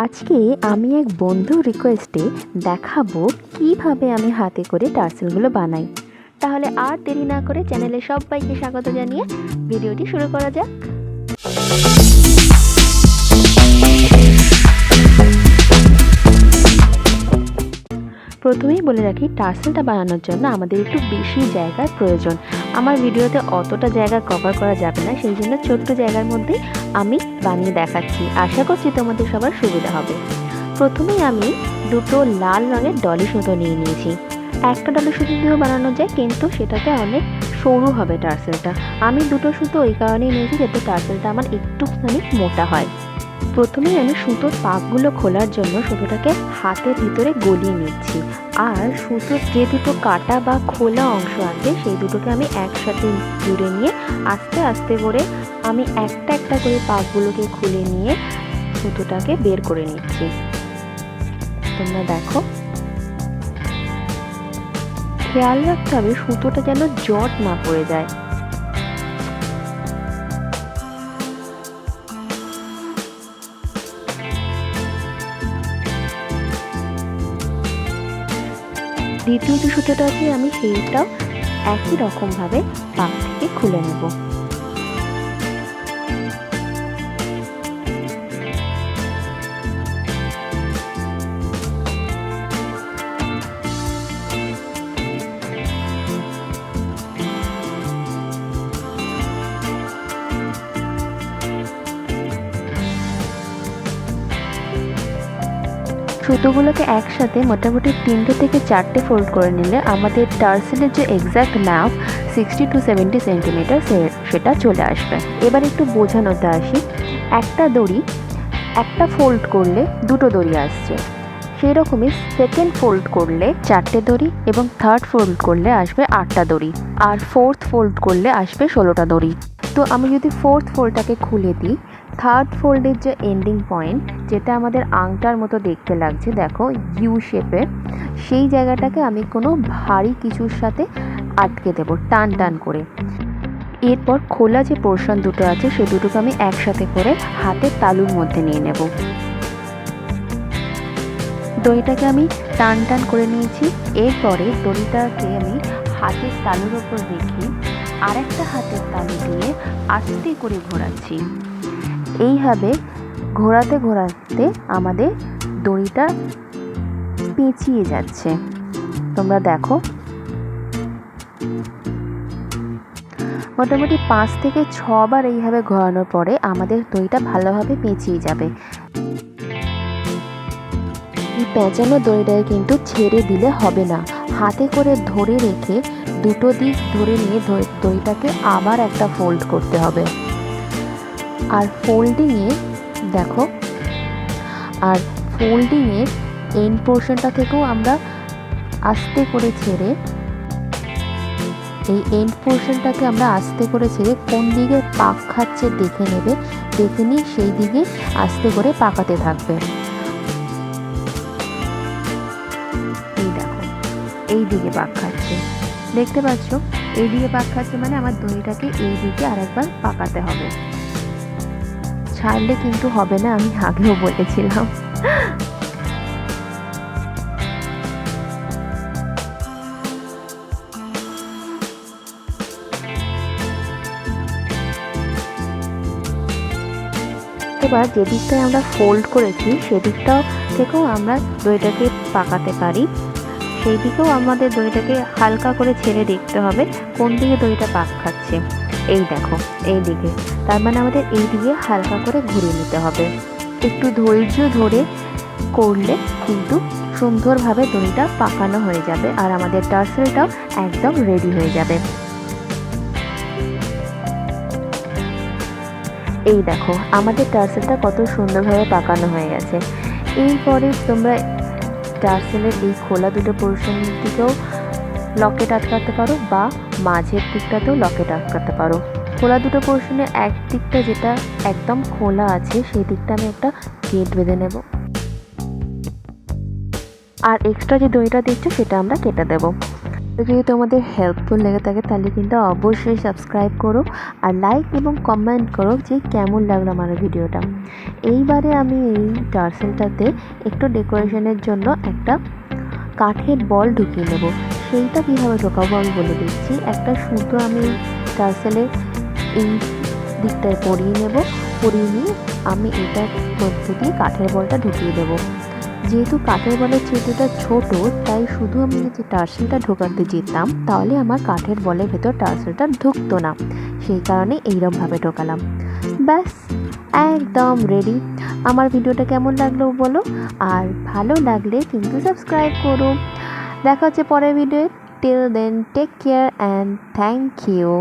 আজকে আমি এক বন্ধুর রিকোয়েস্টে দেখাবো কিভাবে আমি হাতে করে টার্সেলগুলো বানাই। তাহলে আর দেরি না করে চ্যানেলে সবাইকে স্বাগত জানিয়ে ভিডিওটি শুরু করা যাক। প্রথমেই বলে রাখি, টার্সেলটা বানানোর জন্য আমাদের একটু বেশি জায়গার প্রয়োজন। আমার ভিডিওতে অতটা জায়গা কভার করা যাবে না, সেই জন্য ছোট্ট জায়গার মধ্যেই আমি বানিয়ে দেখাচ্ছি। আশা করছি তোমাদের সবার সুবিধা হবে। প্রথমেই আমি দুটো লাল রঙের ডলি সুতো নিয়ে নিয়েছি। একটা ডলি সুতো দিয়েও বানানো যায়, কিন্তু সেটাতে অনেক সরু হবে টার্সেলটা। আমি দুটো সুতো ওই কারণেই নিয়েছি যাতে টার্সেলটা আমার একটুখানি মোটা হয়। প্রথমেই আমি সুতোর পাকগুলো খোলার জন্য সুতোটাকে হাতের ভিতরে গলিয়ে নিচ্ছি। আর সুতোর যে দুটো কাটা বা খোলা অংশ আছে সেই দুটোকে আমি একসাথে জুড়ে নিয়ে আস্তে আস্তে করে আমি একটা একটা করে পাকগুলোকে খুলে নিয়ে সুতোটাকে বের করে নিচ্ছি। তোমরা দেখো, খেয়াল রাখতে হবে সুতোটা যেন জট না পড়ে যায়। দ্বিতীয় যে সুতোটা আছে আমি সেইটাও একই রকমভাবে পাক থেকে খুলে নেব। সুতোগুলোকে একসাথে মোটামুটি 3টে থেকে 4টে ফোল্ড করে নিলে আমাদের টার্সেলের যে এক্স্যাক্ট মাপ 60 to 70 সেন্টিমিটার সেটা চলে আসবে। এবার একটু বোঝানোতে আসি। একটা দড়ি একটা ফোল্ড করলে দুটো দড়ি আসছে, সেই রকমই সেকেন্ড ফোল্ড করলে 4টে দড়ি এবং থার্ড ফোল্ড করলে আসবে 8টা দড়ি, আর ফোর্থ ফোল্ড করলে আসবে 16টা দড়ি। তো আমি যদি ফোর্থ ফোল্ডটাকে খুলে দিই, থার্ড ফোল্ডের যে এন্ডিং পয়েন্ট, যেটা আমাদের আংটার মতো দেখতে লাগছে, দেখো ইউ শেপে, সেই জায়গাটাকে আমি কোনো ভারী কিছুর সাথে আটকে দেব টান টান করে। এরপর খোলা যে পোর্শন দুটো আছে সেই দুটোকে আমি একসাথে করে হাতের তালুর মধ্যে নিয়ে নেব। দড়িটাকে আমি টান টান করে নিয়েছি। এরপরে দড়িটাকে আমি হাতের তালুর ওপর রেখে আর একটা হাতের তালু দিয়ে আস্তে করে ঘোরাচ্ছি। এইভাবে ঘোরাতে ঘোরাতে আমাদের দড়িটা পেঁচিয়ে যাচ্ছে। তোমরা দেখো, মোটামুটি 5 থেকে 6 বার এইভাবে ঘোরানোর পরে আমাদের দড়িটা ভালোভাবে পেঁচিয়ে যাবে। এই পেঁচানো দড়িটাকে কিন্তু ছেড়ে দিলে হবে না, হাতে করে ধরে রেখে দুটো দিক ধরে নিয়ে দড়িটাকে আবার একটা ফোল্ড করতে হবে। আর ফোল্ডিংয়ে দেখো, আর ফোল্ডিংয়ের এন্ড পোর্শনটা থেকেও আমরা আস্তে করে ছেড়ে, এই এন্ড পোর্শনটাকে আমরা আস্তে করে ছেড়ে কোন দিকে পাক খাচ্ছে দেখে নেবে, দেখে নিয়ে সেই দিকে আস্তে করে পাকাতে থাকবে। এই দেখো, এই দিকে পাক খাচ্ছে, দেখতে পাচ্ছ? এই দিকে পাক খাচ্ছে মানে আমার দড়িটাকে এই দিকে আরেকবার পাকাতে হবে, ছাড়লে কিন্তু হবে না, আমি আগেও বলেছিলাম। এবার যে দিকটায় আমরা ফোল্ড করেছি সেদিকটাও থেকেও আমরা দড়িটাকে পাকাতে পারি। সেই দিকেও আমাদের দড়িটাকে হালকা করে ছেড়ে দেখতে হবে কোন দিকে দড়িটা পাক খাচ্ছে। এই দেখো, এই দিকে, তার মানে আমাদের এই দিকে হালকা করে ঘুরিয়ে নিতে হবে। একটু ধৈর্য ধরে করলে কিন্তু সুন্দরভাবে দড়িটা পাকানো হয়ে যাবে আর আমাদের টার্সেলটাও একদম রেডি হয়ে যাবে। এই দেখো, আমাদের টার্সেলটা কত সুন্দরভাবে পাকানো হয়ে গেছে। এরপরে তোমরা টার্সেলের এই খোলা দুটো পোর্শন দিকেও লকেট আটকাতে পারো বা মাঝের দিকটাতেও লকেট আটকাতে পারো। খোলা দুটো পোর্শনের এক দিকটা যেটা একদম খোলা আছে সেই দিকটা আমি একটা গেট বেঁধে নেব, আর এক্সট্রা যে দড়িটা দিচ্ছে সেটা আমরা কেটে দেবো। যদি তোমাদের হেল্পফুল লেগে থাকে তাহলে কিন্তু অবশ্যই সাবস্ক্রাইব করো আর লাইক এবং কমেন্ট করো যে কেমন লাগলো আমার ভিডিওটা। এইবারে আমি এই টার্সেলটাতে একটু ডেকোরেশনের জন্য একটা কাঠের বল ঢুকিয়ে নেব। সেইটা কীভাবে ঢোকাবো আমি বলে দিচ্ছি। একটা সুতো আমি টার্সেলের এই দিকটায় পরিয়ে নেব, পরিয়ে নিয়ে আমি এটার মধ্যে দিয়ে কাঠের বলটা ঢুকিয়ে দেবো। যেহেতু কাঠের বলের ছিদ্রটা ছোট, তাই শুধু আমি যে টার্সেলটা ঢোকাতে যেতাম তাহলে আমার কাঠের বলের ভেতর টার্সেলটা ঢুকতো না, সেই কারণে এইরকমভাবে ঢোকালাম। ব্যাস, একদম রেডি। আমার ভিডিওটা কেমন লাগলো বলো, আর ভালো লাগলে কিন্তু সাবস্ক্রাইব করো। দেখা হচ্ছে পরের video. Till then take care and thank you.